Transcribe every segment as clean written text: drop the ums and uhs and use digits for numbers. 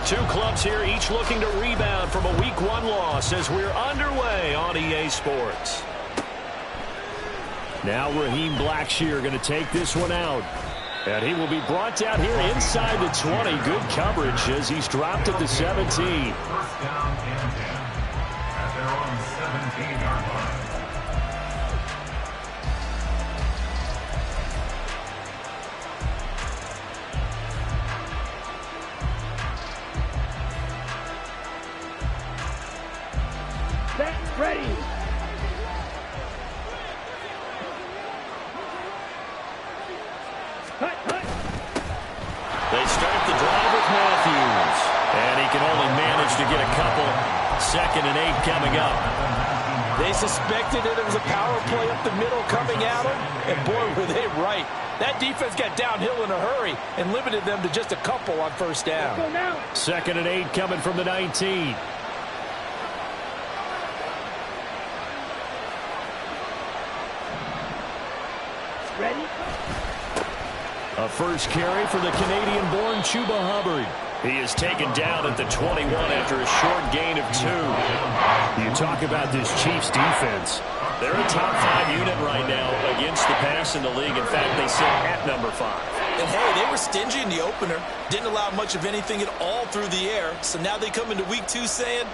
Two clubs here, each looking to rebound from a Week 1 loss as we're underway on EA Sports. Now Raheem Blackshear going to take this one out. And he will be brought down here inside the 20. Good coverage as he's dropped at the 17. First down and 10 at their own 17-yard line. Ready. They start the drive with Matthews. And he can only manage to get a couple. 2nd and 8 coming up. They suspected that it was a power play up the middle coming at them. And boy, were they right. That defense got downhill in a hurry and limited them to just a couple on first down. 2nd and 8 coming from the 19. Ready? A first carry for the Canadian-born Chuba Hubbard. He is taken down at the 21 after a short gain of 2. You talk about this Chiefs defense. They're a top 5 unit right now against the pass in the league. In fact, they sit at number 5. And hey, they were stingy in the opener. Didn't allow much of anything at all through the air. So now they come into week 2 saying,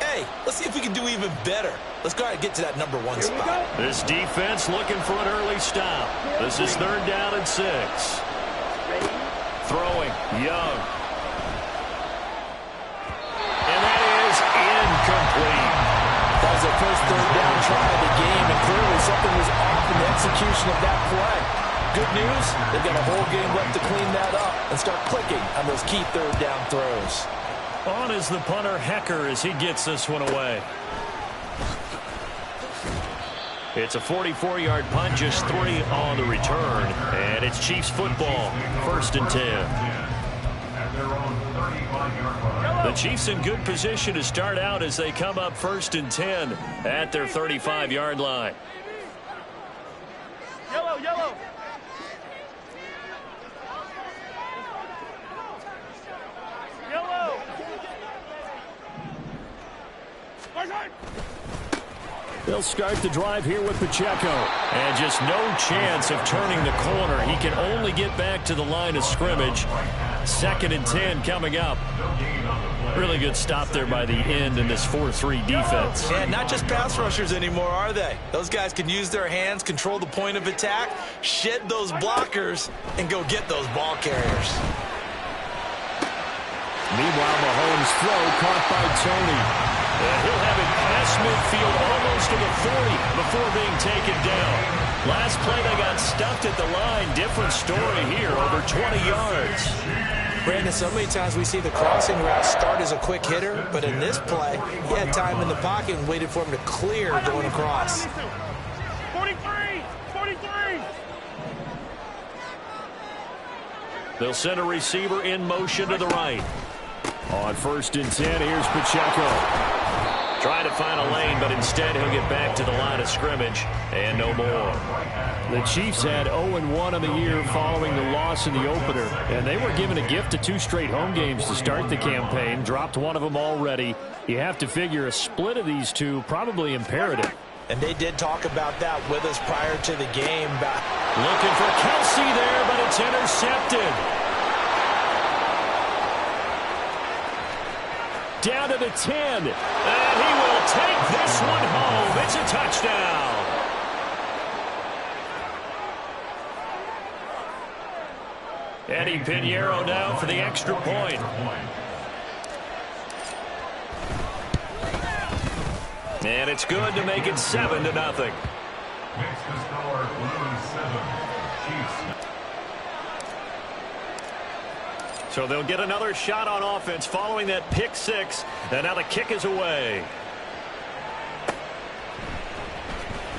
hey, let's see if we can do even better. Let's go ahead and get to that number 1 spot. This defense looking for an early stop. This is 3rd down and 6. Throwing, Young. And that is incomplete. That was their first 3rd down try of the game, and clearly something was off in the execution of that play. Good news, they've got a whole game left to clean that up and start clicking on those key 3rd down throws. On is the punter, Hecker, as he gets this one away. It's a 44-yard punt, just 3 on the return. And it's Chiefs football, 1st and 10. The Chiefs in good position to start out as they come up 1st and 10 at their 35-yard line. Yellow, yellow. Yellow. They'll start the drive here with Pacheco. And just no chance of turning the corner. He can only get back to the line of scrimmage. 2nd and 10 coming up. Really good stop there by the end in this 4-3 defense. Yeah, not just pass rushers anymore, are they? Those guys can use their hands, control the point of attack, shed those blockers, and go get those ball carriers. Meanwhile, Mahomes' throw caught by Tony. And he'll have it past midfield almost to the 40 before being taken down. Last play, they got stuffed at the line. Different story here, over 20 yards. Brandon, so many times we see the crossing route start as a quick hitter, but in this play, he had time in the pocket and waited for him to clear going across. 43! 43! They'll send a receiver in motion to the right. On 1st and 10, here's Pacheco. Trying to find a lane, but instead he'll get back to the line of scrimmage, and no more. The Chiefs had 0-1 on the year following the loss in the opener, and they were given a gift of 2 straight home games to start the campaign. Dropped one of them already. You have to figure a split of these two probably imperative. And they did talk about that with us prior to the game. Looking for Kelsey there, but it's intercepted. Down to the 10, and he will take this one home. It's a touchdown. Eddie Pinheiro now for the extra point. And it's good to make it 7-0. Makes the score Blues 7, Chiefs. So they'll get another shot on offense following that pick 6. And now the kick is away.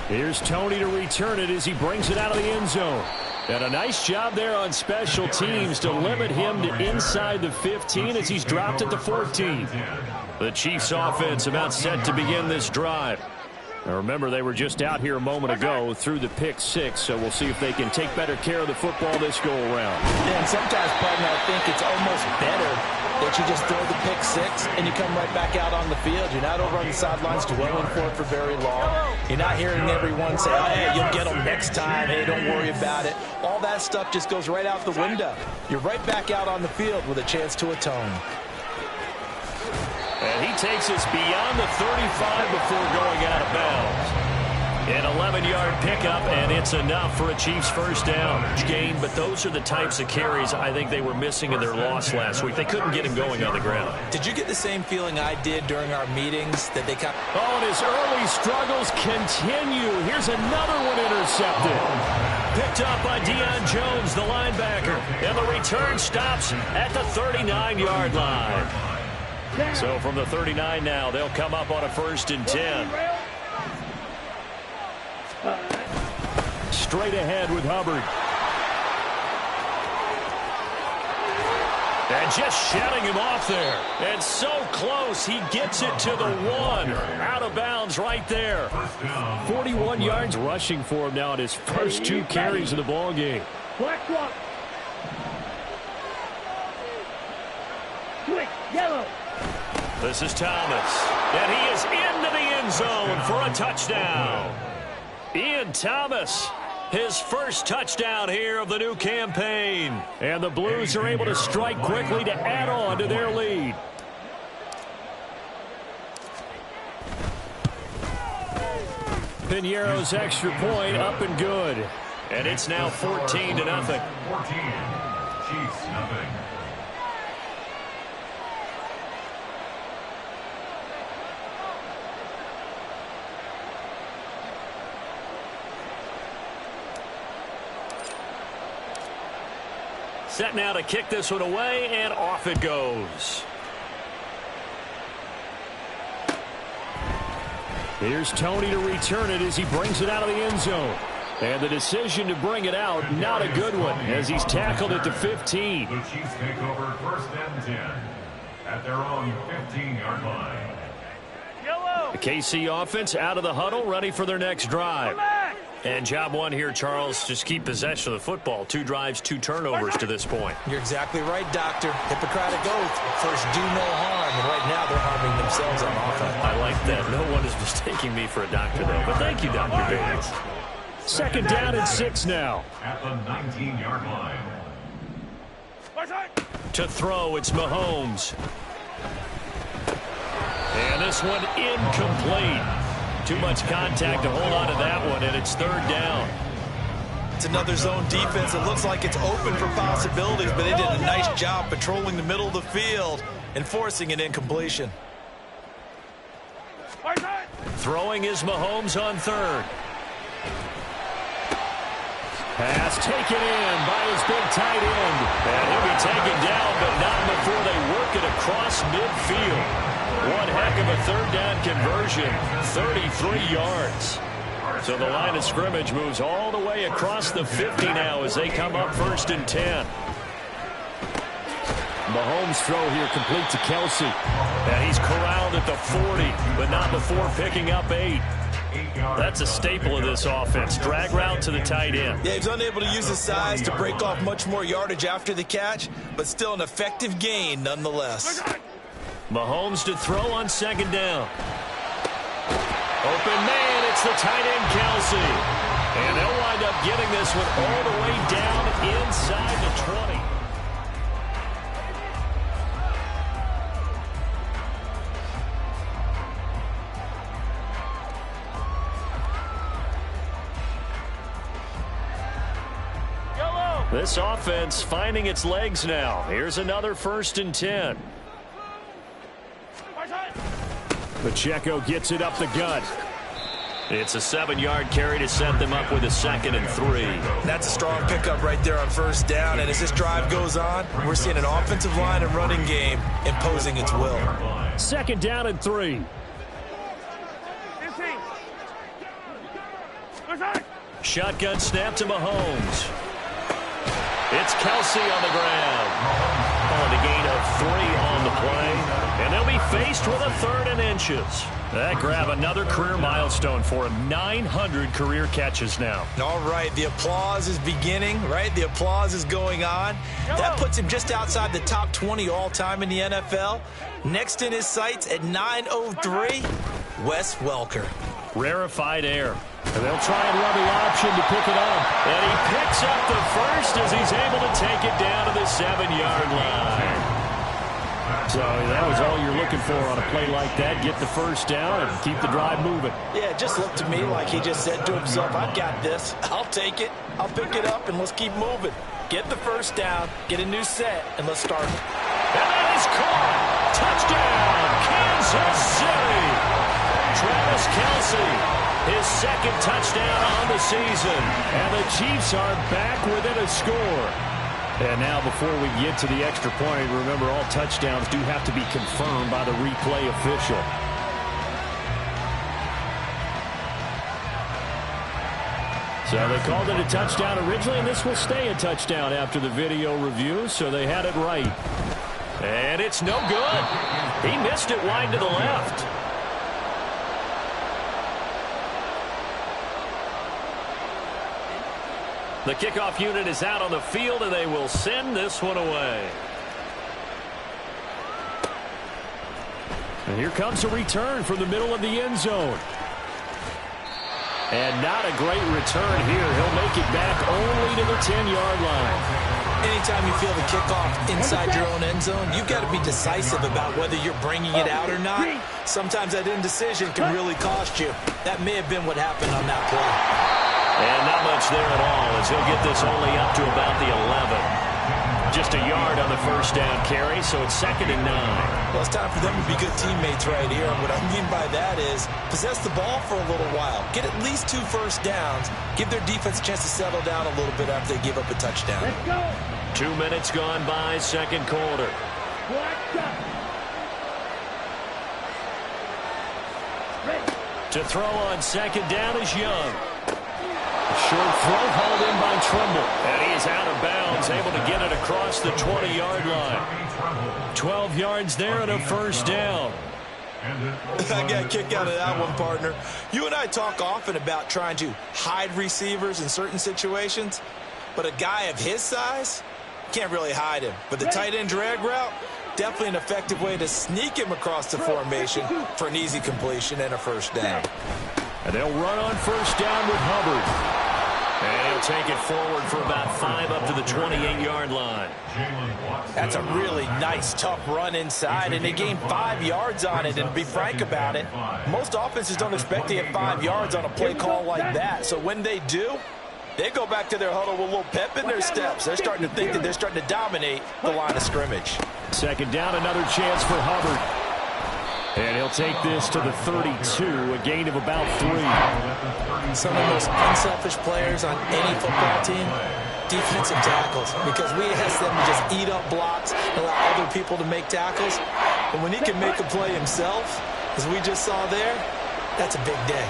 Here's Tony to return it as he brings it out of the end zone. And a nice job there on special teams to limit him to inside the 15 as he's dropped at the 14. The Chiefs offense about set to begin this drive. Now remember, they were just out here a moment ago through the pick six, so we'll see if they can take better care of the football this go-around. Yeah, and sometimes, partner, I think it's almost better that you just throw the pick six and you come right back out on the field. You're not over on the sidelines dwelling for it for very long. You're not hearing everyone say, oh, hey, you'll get them next time. Hey, don't worry about it. All that stuff just goes right out the window. You're right back out on the field with a chance to atone. And he takes us beyond the 35 before going out of bounds. An 11-yard pickup, and it's enough for a Chiefs first down. Gain, but those are the types of carries I think they were missing in their loss last week. They couldn't get him going on the ground. Did you get the same feeling I did during our meetings that they got? Oh, and his early struggles continue. Here's another one intercepted. Picked up by Deion Jones, the linebacker. And the return stops at the 39-yard line. So from the 39 now, they'll come up on a 1st and 10. Straight ahead with Hubbard. And just shutting him off there. And so close, he gets it to the 1. Out of bounds right there. 41 yards rushing for him now at his first 2 carries of the ball game. Black one. Quick, yellow. This is Thomas. And he is into the end zone for a touchdown. Ian Thomas, his first touchdown here of the new campaign. And the Blues are able to strike quickly to add on to their lead. Piñeiro's extra point up and good. And it's now 14-0. 14. Chiefs, nothing. Set now to kick this one away, and off it goes. Here's Tony to return it as he brings it out of the end zone. And the decision to bring it out, not a good one, as he's tackled at the 15. The Chiefs take over 1st and 10 at their own 15-yard line. Yellow. The KC offense out of the huddle, ready for their next drive. And job one here, Charles, just keep possession of the football. 2 drives, 2 turnovers to this point. You're exactly right, Doctor. Hippocratic oath. First, do no harm. And right now, they're harming themselves on offense. I like that. No one is mistaking me for a doctor, though. But thank you, Dr. Baines. 2nd down and 6 now. At the 19-yard line. To throw, it's Mahomes. And this one incomplete. Too much contact to hold on to that one, and it's 3rd down. It's another zone defense. It looks like it's open for possibilities, but they did a nice job patrolling the middle of the field and forcing an incompletion. Throwing is Mahomes on 3rd. Pass taken in by his big tight end. And he'll be taken down, but not before they work it across midfield. One heck of a 3rd down conversion, 33 yards. So the line of scrimmage moves all the way across the 50 now as they come up 1st and 10. Mahomes' throw here complete to Kelsey. And he's corralled at the 40, but not before picking up 8. That's a staple of this offense. Drag route to the tight end. Yeah, he's unable to use his size to break off much more yardage after the catch, but still an effective gain nonetheless. Mahomes to throw on 2nd down. Open man, it's the tight end Kelsey. And they'll wind up getting this one all the way down inside the 20. This offense finding its legs now. Here's another 1st and 10. Pacheco gets it up the gut. It's a 7-yard carry to set them up with a 2nd and 3. That's a strong pickup right there on 1st down. And as this drive goes on, we're seeing an offensive line and running game imposing its will. 2nd down and 3. Shotgun snap to Mahomes. It's Kelsey on the ground. On a gain of 3 on the play. And they'll be faced with a 3rd and inches. That grab another career milestone for him. 900 career catches now. All right, the applause is beginning, right? The applause is going on. That puts him just outside the top 20 all-time in the NFL. Next in his sights at 903, Wes Welker. Rarefied air. And they'll try and run the option to pick it up. And he picks up the first as he's able to take it down to the 7-yard line. So that was all you're looking for on a play like that. Get the first down and keep the drive moving. Yeah, it just looked to me like he just said to himself, I got this. I'll take it. I'll pick it up, and let's keep moving. Get the first down, get a new set, and let's start. And that is caught. Touchdown, Kansas City. Travis Kelce, his 2nd touchdown on the season. And the Chiefs are back within a score. And now before we get to the extra point, remember all touchdowns do have to be confirmed by the replay official. So they called it a touchdown originally, and this will stay a touchdown after the video review, so they had it right. And it's no good. He missed it wide to the left. The kickoff unit is out on the field, and they will send this one away. And here comes a return from the middle of the end zone. And not a great return here. He'll make it back only to the 10-yard line. Anytime you feel the kickoff inside your own end zone, you've got to be decisive about whether you're bringing it out or not. Sometimes that indecision can really cost you. That may have been what happened on that play. And not much there at all as he'll get this only up to about the 11. Just a yard on the first down carry, so it's 2nd and 9. Well, it's time for them to be good teammates right here. And what I mean by that is possess the ball for a little while. Get at least 2 first downs. Give their defense a chance to settle down a little bit after they give up a touchdown. Let's go. 2 minutes gone by, 2nd quarter. To throw on 2nd down is Young. Short throw hauled in by Tremble. And he is out of bounds, able to get it across the 20-yard line. 12 yards there and a first down. I got a kick out of that one, partner. You and I talk often about trying to hide receivers in certain situations, but a guy of his size, can't really hide him. But the tight end drag route, definitely an effective way to sneak him across the formation for an easy completion and a first down. And they'll run on first down with Hubbard. And he'll take it forward for about 5 up to the 28-yard line. That's a really nice, tough run inside, and they gained 5 yards on it. And to be frank about it, most offenses don't expect to get 5 yards on a play call like that. So when they do, they go back to their huddle with a little pep in their steps. They're starting to think that they're starting to dominate the line of scrimmage. 2nd down, another chance for Hubbard. And he'll take this to the 32, a gain of about 3. Some of the most unselfish players on any football team, defensive tackles, because we ask them to just eat up blocks, allow other people to make tackles. But when he can make a play himself, as we just saw there, that's a big day.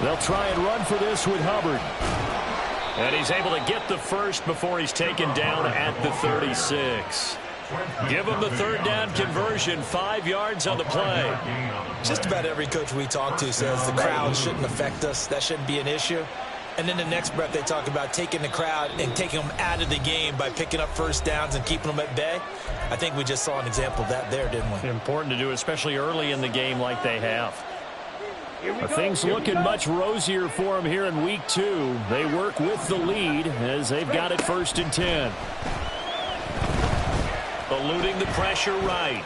They'll try and run for this with Hubbard. And he's able to get the first before he's taken down at the 36. Give him the 3rd down conversion, 5 yards on the play. Just about every coach we talk to says the crowd shouldn't affect us. That shouldn't be an issue. And then the next breath they talk about taking the crowd and taking them out of the game by picking up first downs and keeping them at bay. I think we just saw an example of that there, didn't we? Important to do, especially early in the game like they have. Things looking much rosier for them here in week 2. They work with the lead as they've got it 1st and 10. Eluding the pressure right.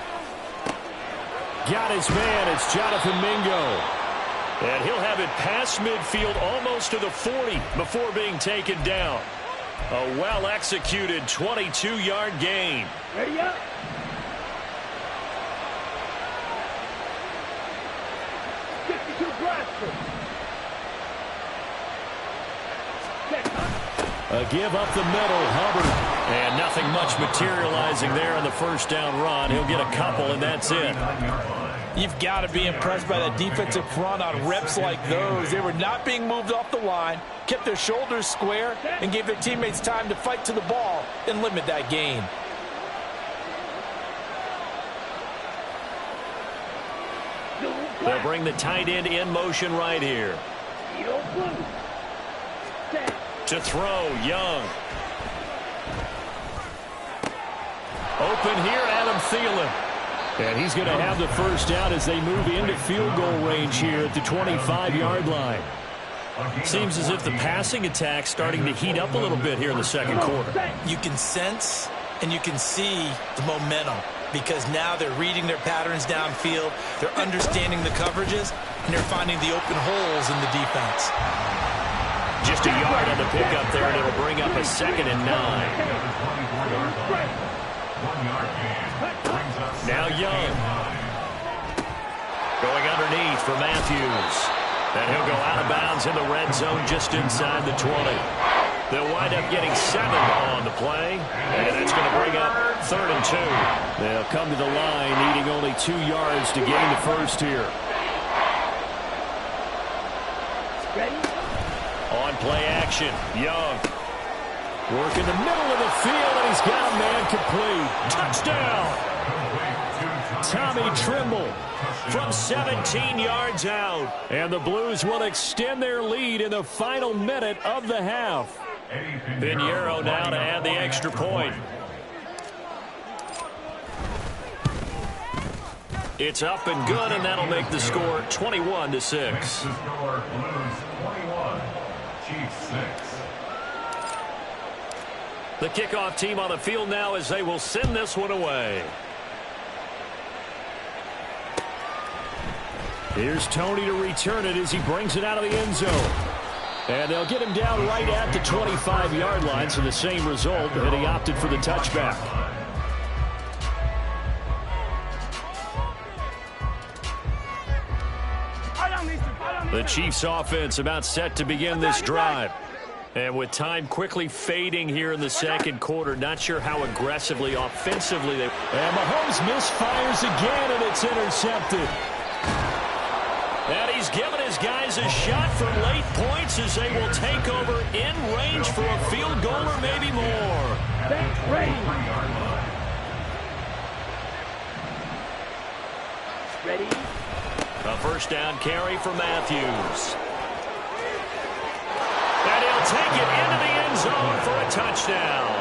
Got his man. It's Jonathan Mingo. And he'll have it past midfield almost to the 40 before being taken down. A well-executed 22-yard gain. Ready up. A give up the middle, Hubbard. And nothing much materializing there on the first down run. He'll get a couple, and that's it. You've got to be impressed by that defensive front on reps like those. They were not being moved off the line, kept their shoulders square, and gave their teammates time to fight to the ball and limit that gain. They'll bring the tight end in motion right here. To throw, Young. Open here, Adam Thielen. And he's going to have the first down as they move into field goal range here at the 25-yard line. Seems as if the passing attack's starting to heat up a little bit here in the second quarter. You can sense and you can see the momentum because now they're reading their patterns downfield, they're understanding the coverages, and they're finding the open holes in the defense. Just a yard on the pickup there, and it'll bring up a 2nd and 9. Now Young. Going underneath for Matthews. And he'll go out of bounds in the red zone just inside the 20. They'll wind up getting 7 on the play, and it's going to bring up 3rd and 2. They'll come to the line needing only 2 yards to gain the first here. On play action, Young. Work in the middle of the field, and he's got a man complete. Touchdown! Tommy Tremble from 17 yards out. And the Blues will extend their lead in the final minute of the half. Pinheiro now to add the extra point. It's up and good, and that'll make the score 21-6. The kickoff team on the field now as they will send this one away. Here's Tony to return it as he brings it out of the end zone. And they'll get him down right at the 25-yard line, so the same result, and he opted for the touchback. The Chiefs offense about set to begin this drive. And with time quickly fading here in the second quarter, not sure how aggressively, offensively they... And Mahomes misfires again, and it's intercepted. And he's given his guys a shot for late points as they will take over in range for a field goal or maybe more. Ready? A first down carry for Matthews. And he'll take it into the end zone for a touchdown.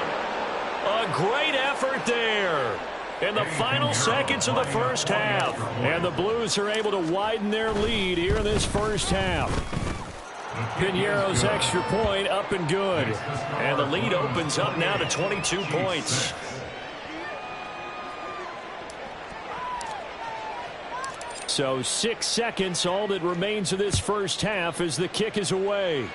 A great effort there in the final seconds of the first half. And the Blues are able to widen their lead here in this first half. Pinheiro's extra point up and good. And the lead opens up now to 22 points. So 6 seconds, all that remains of this first half as the kick is away.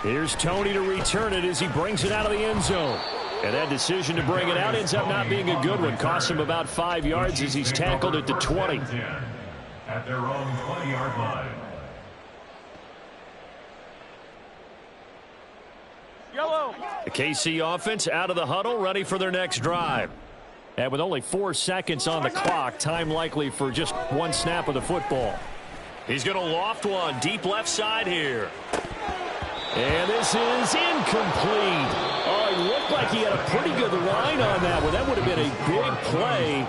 Here's Tony to return it as he brings it out of the end zone. And that decision to bring it out ends up not being a good one. Costs him about 5 yards as he's tackled at the 20. At their own 20-yard line. Yellow. The KC offense out of the huddle, ready for their next drive. And with only 4 seconds on the clock, time likely for just one snap of the football. He's going to loft one deep left side here. And this is incomplete. Oh, it looked like he had a pretty good line on that one. That would have been a big play,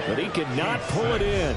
but he could not pull it in.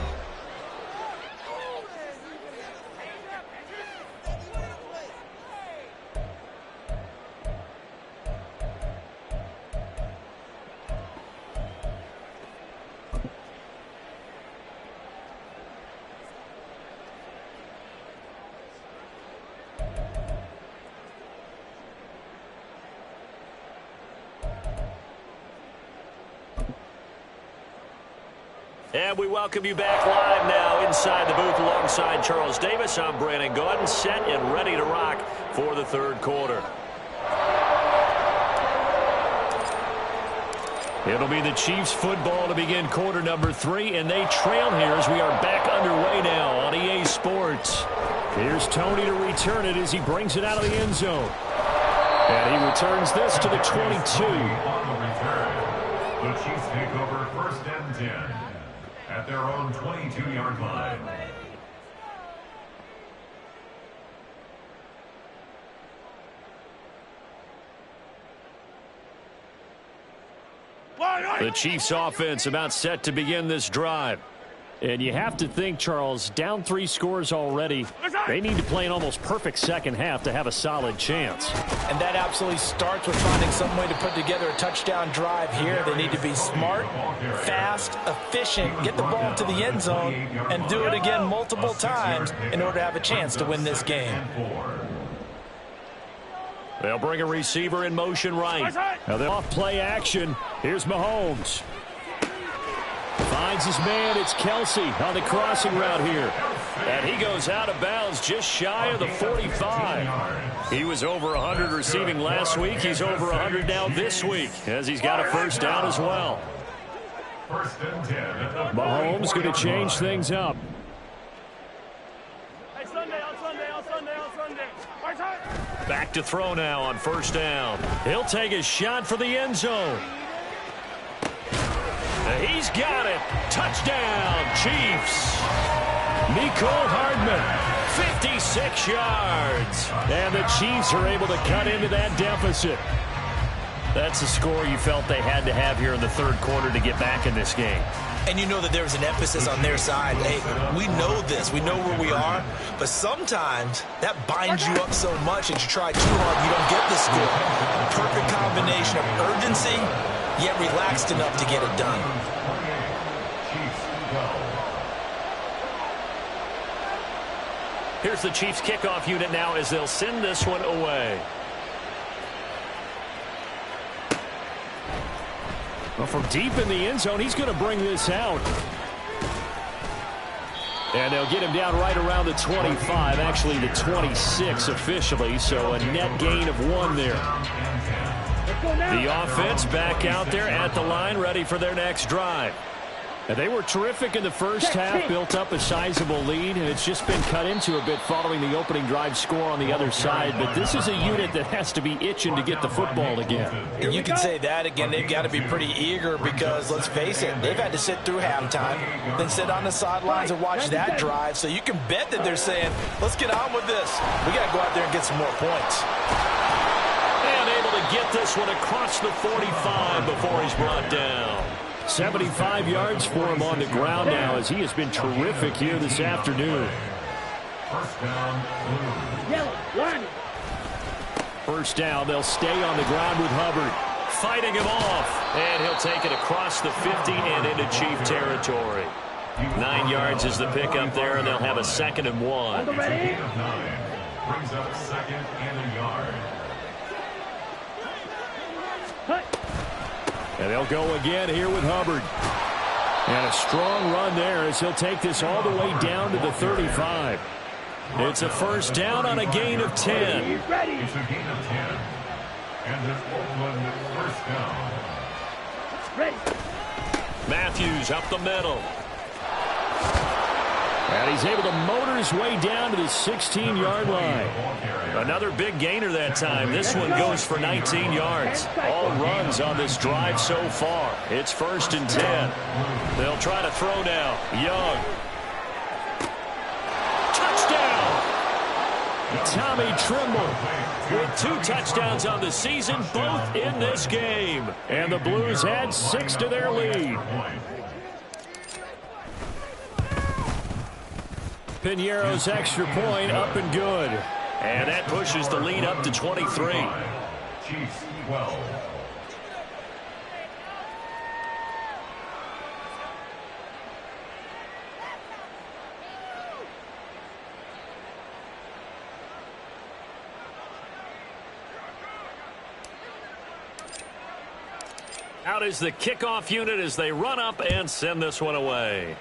And we welcome you back live now inside the booth alongside Charles Davis. I'm Brandon Gaudin, set and ready to rock for the third quarter. It'll be the Chiefs football to begin quarter number 3, and they trail here as we are back underway now on EA Sports. Here's Tony to return it as he brings it out of the end zone. And he returns this to the 22. On the return, the Chiefs take over 1st and 10 at their own 22-yard line. The Chiefs offense about set to begin this drive. And you have to think, Charles, down 3 scores already. They need to play an almost perfect second half to have a solid chance. And that absolutely starts with finding some way to put together a touchdown drive here. They need to be smart, fast, efficient, get the ball to the end zone, and do it again multiple times in order to have a chance to win this game. They'll bring a receiver in motion right. Now they're off play action. Here's Mahomes. Finds his man. It's Kelsey on the crossing route here. And he goes out of bounds just shy of the 45. He was over 100 receiving last week. He's over 100 now this week as he's got a first down as well. Mahomes going to change things up. Back to throw now on first down. He'll take a shot for the end zone. He's got it. Touchdown, Chiefs. Mecole Hardman, 56 yards. And the Chiefs are able to cut into that deficit. That's a score you felt they had to have here in the third quarter to get back in this game. And you know that there's an emphasis on their side. Hey, we know this. We know where we are. But sometimes that binds you up so much that you try too hard, you don't get the score. A perfect combination of urgency, yet relaxed enough to get it done. Here's the Chiefs kickoff unit now as they'll send this one away. Well, from deep in the end zone, he's going to bring this out. And they'll get him down right around the 25, actually the 26 officially, so a net gain of 1 there. The offense back out there at the line, ready for their next drive. And they were terrific in the first half, built up a sizable lead, and it's just been cut into a bit following the opening drive score on the other side. But this is a unit that has to be itching to get the football again. And you can say that again. They've got to be pretty eager because, let's face it, they've had to sit through halftime, then sit on the sidelines and watch that drive. So you can bet that they're saying, let's get on with this. We got to go out there and get some more points. And able to get this one across the 45 before he's brought down. 75 yards for him on the ground now as he has been terrific here this afternoon. First down, they'll stay on the ground with Hubbard. Fighting him off. And he'll take it across the 50 and into Chief territory. 9 yards is the pickup there, and they'll have a 2nd and 1. Brings up 2nd and a yard. And they'll go again here with Hubbard. And a strong run there as he'll take this all the way down to the 35. It's a first down on a gain of 10. It's a gain of 10. And an Oakland first down. Matthews up the middle. And he's able to motor his way down to the 16-yard line. Another big gainer that time. This one goes for 19 yards. All runs on this drive so far. It's 1st and 10. They'll try to throw now. Young. Touchdown! Tommy Tremble with 2 touchdowns on the season, both in this game. And the Blues add 6 to their lead. Pinheiro's extra point up and good. And that pushes the lead up to 23. Chiefs 12. Out is the kickoff unit as they run up and send this one away.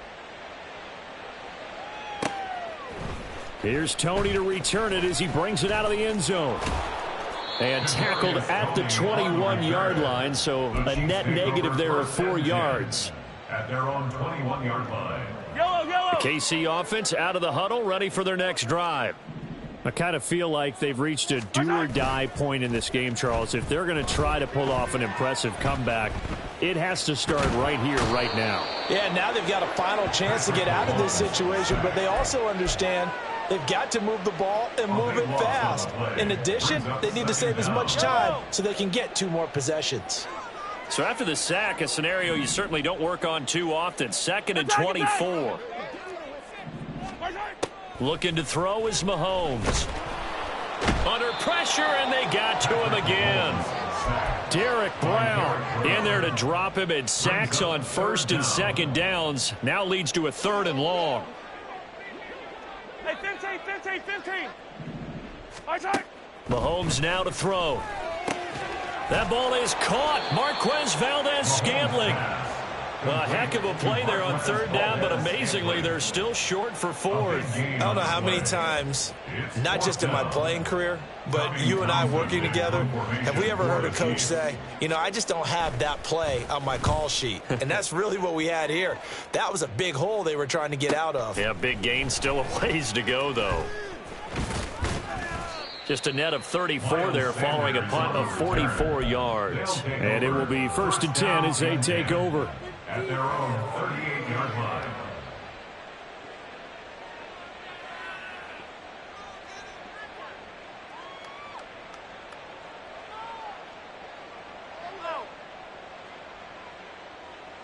Here's Tony to return it as he brings it out of the end zone. And tackled at the 21-yard line, so a net negative there of 4 yards. At their own 21-yard line. The KC offense out of the huddle, ready for their next drive. I kind of feel like they've reached a do-or-die point in this game, Charles. If they're going to try to pull off an impressive comeback, it has to start right here, right now. Yeah, now they've got a final chance to get out of this situation, but they also understand they've got to move the ball and move it fast. In addition, they need to save as much time so they can get 2 more possessions. So after the sack, a scenario you certainly don't work on too often. 2nd and 24. Looking to throw is Mahomes. Under pressure, and they got to him again. Derek Brown in there to drop him, and sacks on 1st and 2nd downs. Now leads to a 3rd and long. Hey, 15. Mahomes now to throw. That ball is caught. Marquez Valdez-Scantling. A heck of a play there on 3rd down, but amazingly, they're still short for 4th. I don't know how many times, not just in my playing career, but you and I working together, have we ever heard a coach say, you know, I just don't have that play on my call sheet. And that's really what we had here. That was a big hole they were trying to get out of. Yeah, big gain, still a ways to go, though. Just a net of 34 there following a punt of 44 yards. And it will be 1st and 10 as they take over. At their own 38-yard line.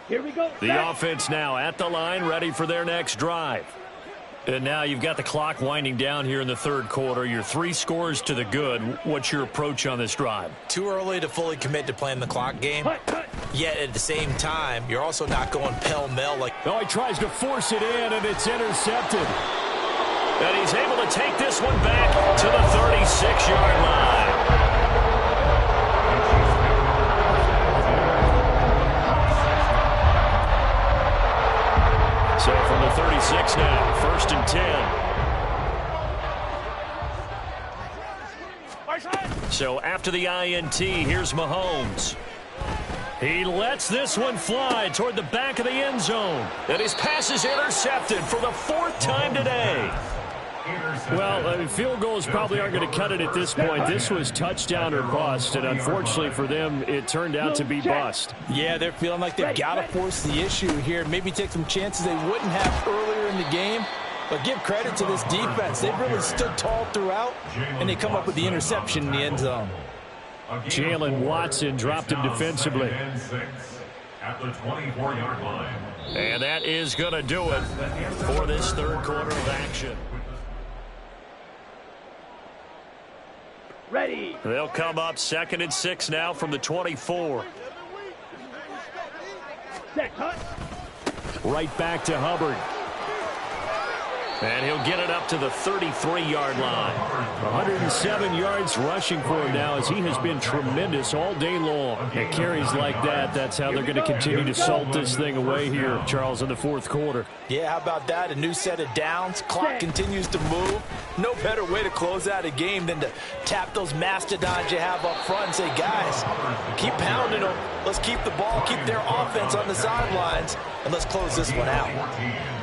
Here we go. The offense now at the line, ready for their next drive. And now you've got the clock winding down here in the 3rd quarter. Your 3 scores to the good. What's your approach on this drive? Too early to fully commit to playing the clock game. Yet at the same time, you're also not going pell-mell like... Oh, he tries to force it in, and it's intercepted. And he's able to take this one back to the 36-yard line. So from the 36 now, 1st and 10. So after the INT, here's Mahomes. He lets this one fly toward the back of the end zone. And his pass is intercepted for the 4th time today. Well, field goals probably aren't going to cut it at this point. This was touchdown or bust, and unfortunately for them, it turned out to be bust. Yeah, they're feeling like they've got to force the issue here. Maybe take some chances they wouldn't have earlier in the game. But give credit to this defense. They've really stood tall throughout, and they come up with the interception in the end zone. Jalen Watson dropped him defensively. At the 24-yard line. And that is going to do it for this 3rd quarter of action. Ready. They'll come up 2nd and 6 now from the 24. Set, cut. Right back to Hubbard. And he'll get it up to the 33-yard line. 107 yards rushing for him now as he has been tremendous all day long. And carries like that, that's how they're going to continue to salt this thing away here, Charles, in the 4th quarter. Yeah, how about that? A new set of downs. Clock continues to move. No better way to close out a game than to tap those mastodons you have up front and say, guys, keep pounding them. Let's keep the ball, keep their offense on the sidelines, and let's close this one out.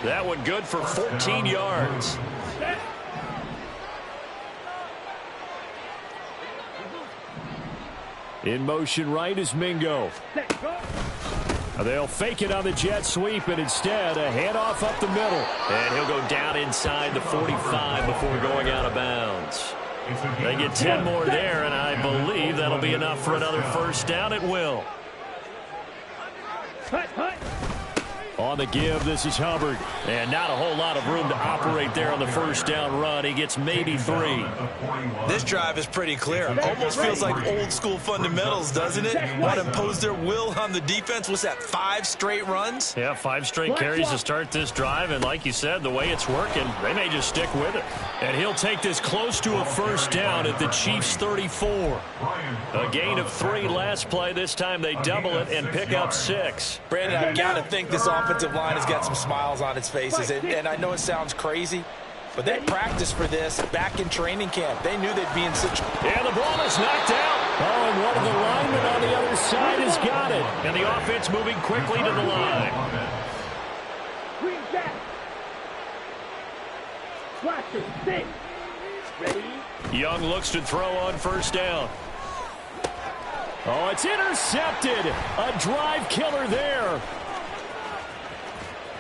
That one good for 14 yards. In motion right is Mingo. They'll fake it on the jet sweep, and instead a handoff up the middle. And he'll go down inside the 45 before going out of bounds. They get 10 more there, and I believe that'll be enough for another 1st down. It will. On the give, this is Hubbard. And not a whole lot of room to operate there on the 1st down run. He gets maybe 3. This drive is pretty clear. Almost feels like old school fundamentals, doesn't it? Want to impose their will on the defense. What's that, 5 straight runs? Yeah, 5 straight carries to start this drive. And like you said, the way it's working, they may just stick with it. And he'll take this close to a 1st down at the Chiefs' 34. A gain of 3 last play. This time they double it and pick up 6. Brandon, I've got to think this offensive line has got some smiles on its faces. And I know it sounds crazy, but they practiced for this back in training camp. They knew they'd be in such... And the ball is knocked out. Oh, and one of the linemen on the other side has got it. And the offense moving quickly to the line. Green jack. Blaster, 6. Ready. Young looks to throw on 1st down. Oh, it's intercepted. A drive killer there.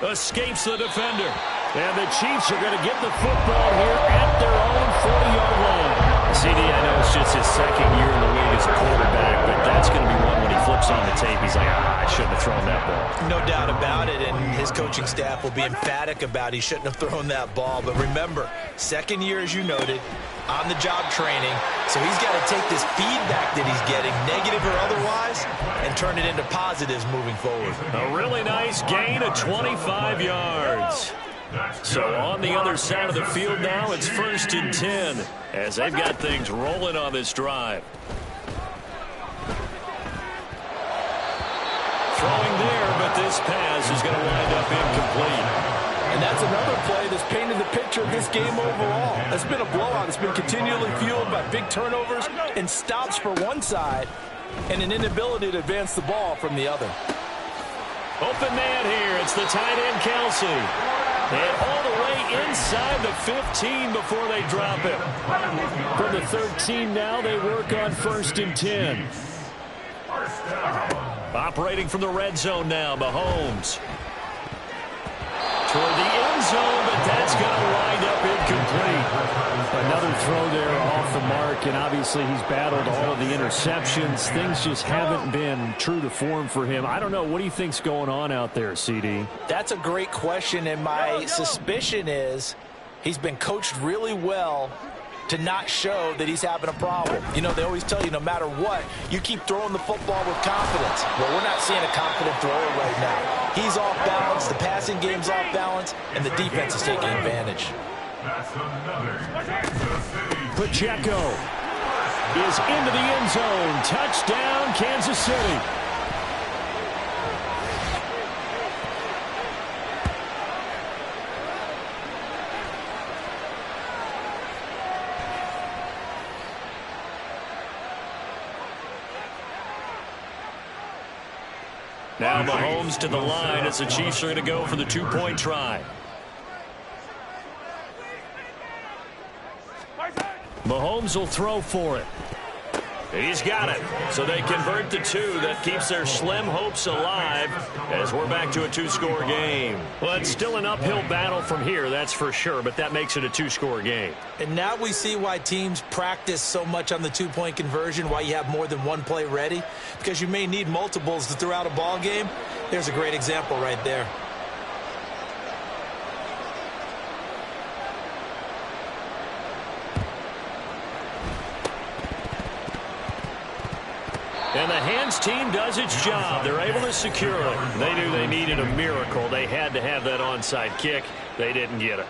Escapes the defender. And the Chiefs are going to get the football here at their own 40-yard line. CD, I know it's just his second year in the league as a quarterback, but that's going to be one when he flips on the tape. He's like, I shouldn't have thrown that ball. No doubt about it, and his coaching staff will be emphatic about he shouldn't have thrown that ball. But remember, second year, as you noted, on-the-job training, so he's got to take this feedback that he's getting, negative or otherwise, and turn it into positives moving forward. A really nice gain of 25 yards. So on the other side of the field now, it's 1st and 10 as they've got things rolling on this drive. Throwing there, but this pass is going to wind up incomplete. And that's another play that's painted the picture of this game overall. It's been a blowout. It's been continually fueled by big turnovers and stops for one side and an inability to advance the ball from the other. Open man here. It's the tight end, Kelsey. And all the way inside the 15 before they drop it. From the 13 now, they work on 1st and 10. Operating from the red zone now, Mahomes. Toward the end zone, but that's going to wind up incomplete. Another throw there off the mark, and obviously he's battled all of the interceptions. Things just haven't been true to form for him. I don't know. What do you think's going on out there, CD? That's a great question, and my suspicion is he's been coached really well to not show that he's having a problem. You know, they always tell you no matter what, you keep throwing the football with confidence. Well, we're not seeing a confident thrower right now. He's off balance, the passing game's off balance, and the defense is taking advantage. Pacheco is into the end zone. Touchdown, Kansas City. Now Mahomes to the line as the Chiefs are going to go for the two-point try. Mahomes will throw for it. He's got it. So they convert the two. That keeps their slim hopes alive as we're back to a two-score game. Well, it's still an uphill battle from here, that's for sure, but that makes it a two-score game. And now we see why teams practice so much on the two-point conversion, why you have more than one play ready, because you may need multiples to throw out a ball game. There's a great example right there. And the hands team does its job. They're able to secure it. They knew they needed a miracle. They had to have that onside kick. They didn't get it.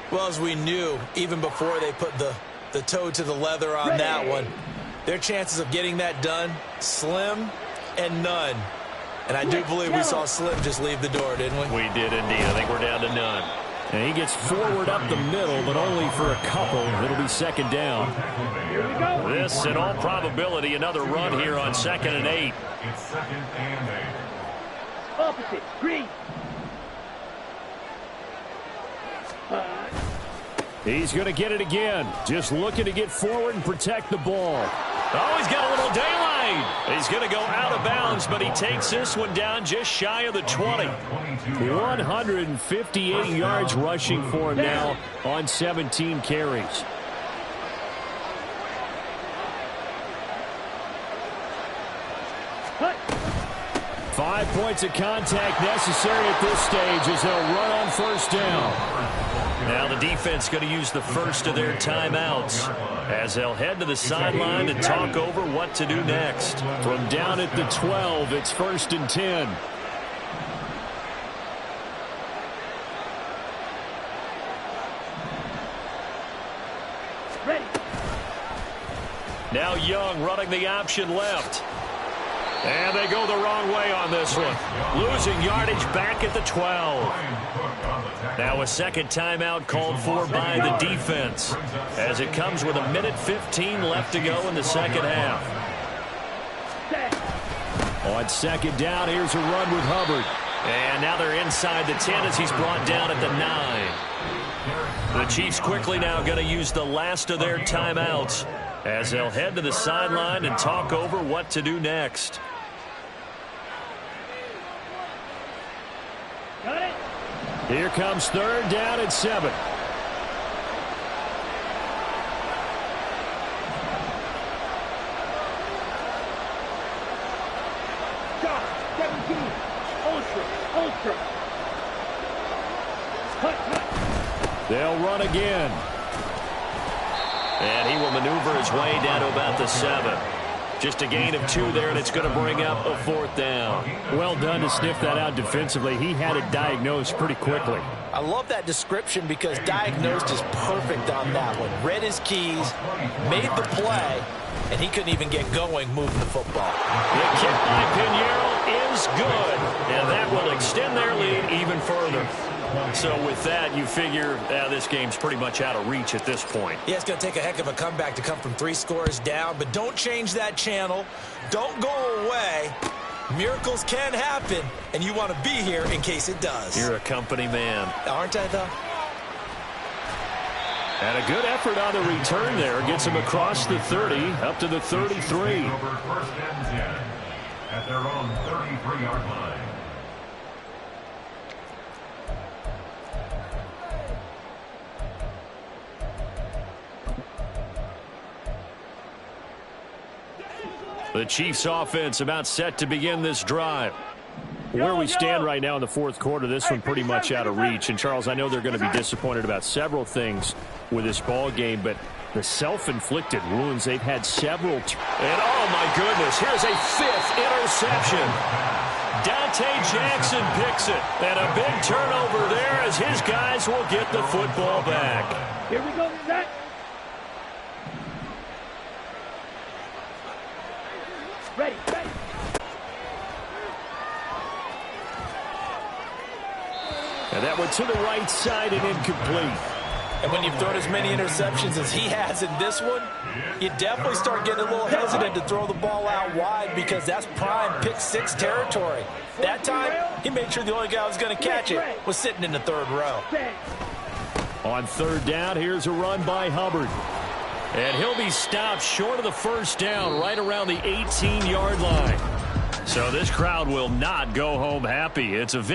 Well, as we knew, even before they put the toe to the leather on that one, their chances of getting that done, slim and none. And I do believe we saw Slim just leave the door, didn't we? We did indeed. I think we're down to none. And he gets forward up the middle, but only for a couple. It'll be 2nd down. Here we go. This, in all probability, another run here on 2nd and 8. It's 2nd and 8. Opposite. Green. He's going to get it again. Just looking to get forward and protect the ball. Oh, he's got a little daylight. He's going to go out of bounds, but he takes this one down just shy of the 20. 158 yards rushing for him now on 17 carries. Cut. 5 points of contact necessary at this stage as they'll run on 1st down. Now the defense going to use the first of their timeouts as they'll head to the sideline and talk over what to do next. From down at the 12, it's 1st and 10. Ready. Now Young running the option left. And they go the wrong way on this one. Losing yardage back at the 12. Now a second timeout called for by the defense as it comes with 1:15 left to go in the second half. On 2nd down, here's a run with Hubbard. And now they're inside the 10 as he's brought down at the 9. The Chiefs quickly now going to use the last of their timeouts as they'll head to the sideline and talk over what to do next. Got it. Here comes 3rd down and 7. They'll run again. And he will maneuver his way down to about the 7. Just a gain of 2 there, and it's going to bring up a 4th down. Well done to sniff that out defensively. He had it diagnosed pretty quickly. I love that description because diagnosed is perfect on that one. Read his keys, made the play, and he couldn't even get going moving the football. The kick by Piñeiro is good, and that will extend their lead even further. So with that, you figure this game's pretty much out of reach at this point. Yeah, it's going to take a heck of a comeback to come from 3 scores down, but don't change that channel. Don't go away. Miracles can happen, and you want to be here in case it does. You're a company man. Aren't I, though? And a good effort on the return there. Gets him across the 30, up to the 33. Over first and 10 at their own 33-yard line. The Chiefs offense about set to begin this drive. Where we stand right now in the 4th quarter, this one pretty much out of reach. And, Charles, I know they're going to be disappointed about several things with this ball game, but the self-inflicted wounds, they've had several. And, oh, my goodness, here's a 5th interception. Dante Jackson picks it. And a big turnover there as his guys will get the football back. Here we go, Zach. Ready. And that went to the right side and incomplete. And when you've thrown as many interceptions as he has in this one, you definitely start getting a little hesitant to throw the ball out wide because that's prime pick-6 territory. That time, he made sure the only guy who was going to catch it was sitting in the 3rd row. On 3rd down, here's a run by Hubbard. And he'll be stopped short of the 1st down right around the 18-yard line. So this crowd will not go home happy. It's a